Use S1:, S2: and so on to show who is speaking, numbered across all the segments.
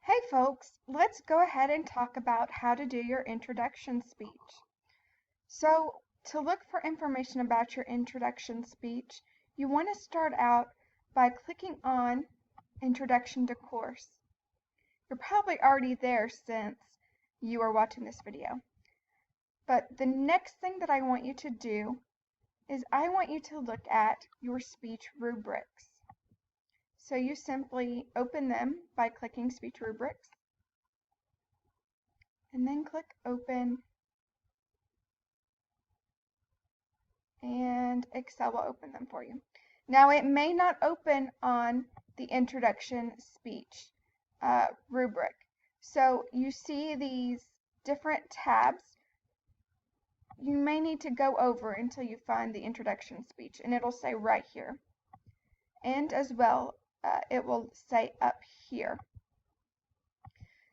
S1: Hey folks, let's go ahead and talk about how to do your introduction speech. So, to look for information about your introduction speech, you want to start out by clicking on Introduction to Course. You're probably already there since you are watching this video. But the next thing that I want you to do is I want you to look at your speech rubrics. So you simply open them by clicking Speech Rubrics, and then click Open, and Excel will open them for you. Now it may not open on the introduction speech rubric. So you see these different tabs. You may need to go over until you find the introduction speech, and it'll say right here. And as well, it will say up here.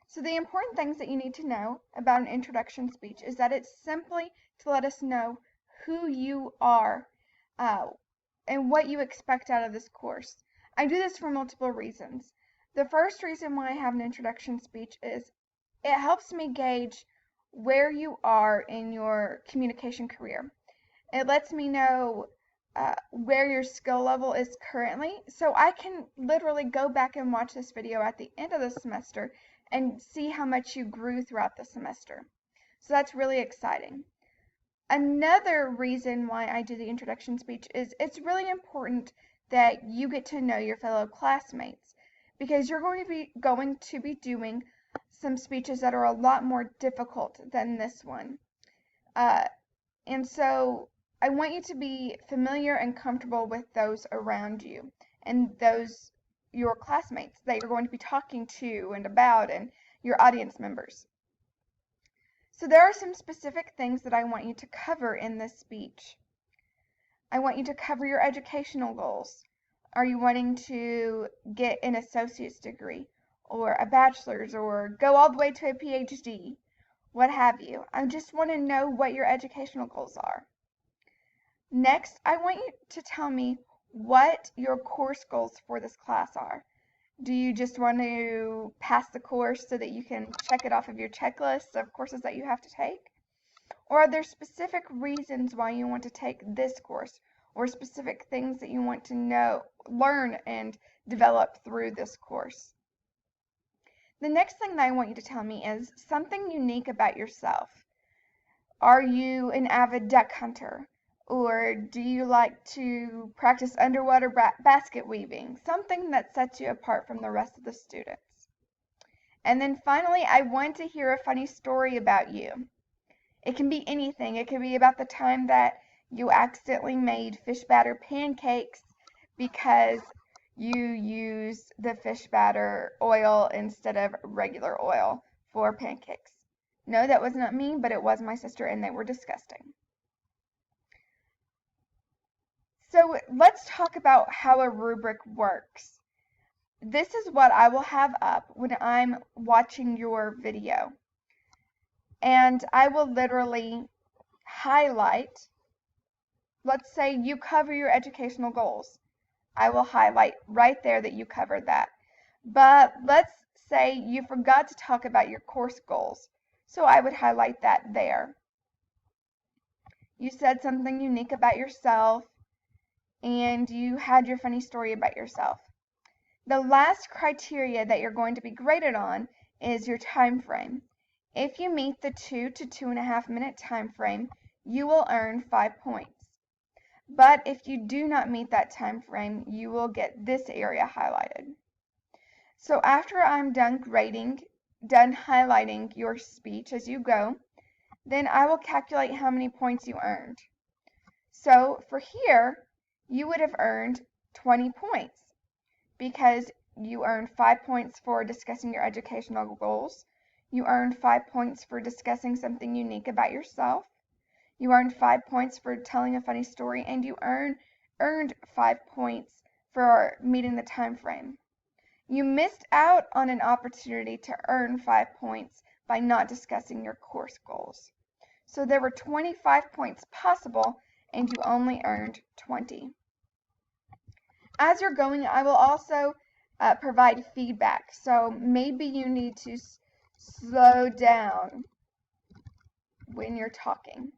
S1: So the important things that you need to know about an introduction speech is that it's simply to let us know who you are and what you expect out of this course. I do this for multiple reasons. The first reason why I have an introduction speech is it helps me gauge where you are in your communication career. It lets me know where your skill level is currently, so I can literally go back and watch this video at the end of the semester and see how much you grew throughout the semester. So that's really exciting. Another reason why I do the introduction speech is it's really important that you get to know your fellow classmates, because you're going to be doing some speeches that are a lot more difficult than this one. And so I want you to be familiar and comfortable with those around you and those your classmates that you're going to be talking to and about, and your audience members. So there are some specific things that I want you to cover in this speech. I want you to cover your educational goals. Are you wanting to get an associate's degree or a bachelor's or go all the way to a PhD? What have you. I just want to know what your educational goals are. Next, I want you to tell me what your course goals for this class are. Do you just want to pass the course so that you can check it off of your checklist of courses that you have to take? Or are there specific reasons why you want to take this course, or specific things that you want to learn and develop through this course? The next thing that I want you to tell me is something unique about yourself. Are you an avid duck hunter? Or do you like to practice underwater basket weaving? Something that sets you apart from the rest of the students. And then finally, I want to hear a funny story about you. It can be anything. It could be about the time that you accidentally made fish batter pancakes because you used the fish batter oil instead of regular oil for pancakes. No, that was not me, but it was my sister, and they were disgusting. So let's talk about how a rubric works. This is what I will have up when I'm watching your video. And I will literally highlight, let's say you cover your educational goals. I will highlight right there that you covered that. But let's say you forgot to talk about your course goals. So I would highlight that there. You said something unique about yourself, and you had your funny story about yourself. The last criteria that you're going to be graded on is your time frame. If you meet the 2 to 2.5 minute time frame, you will earn 5 points. But if you do not meet that time frame, you will get this area highlighted. So after I'm done highlighting your speech as you go, then I will calculate how many points you earned. So for here, you would have earned 20 points because you earned 5 points for discussing your educational goals. You earned 5 points for discussing something unique about yourself. You earned 5 points for telling a funny story, and you earned 5 points for meeting the time frame. You missed out on an opportunity to earn 5 points by not discussing your course goals. So there were 25 points possible, and you only earned 20. As you're going, I will also provide feedback. So maybe you need to slow down when you're talking.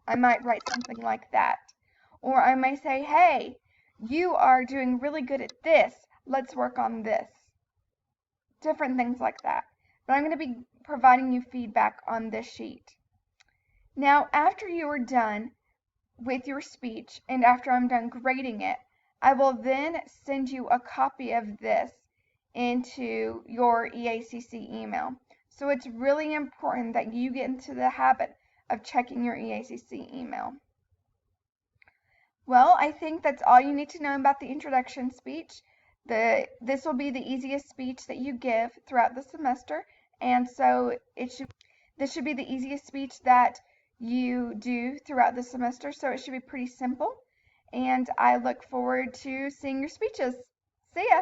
S1: I might write something like that. Or I may say, hey, you are doing really good at this. Let's work on this. Different things like that. But I'm going to be providing you feedback on this sheet. Now, after you are done with your speech and after I'm done grading it, I will then send you a copy of this into your EACC email. So it's really important that you get into the habit of checking your EACC email. Well, I think that's all you need to know about the introduction speech. This will be the easiest speech that you give throughout the semester, and so this should be the easiest speech that you do throughout the semester, so it should be pretty simple. And I look forward to seeing your speeches. See ya!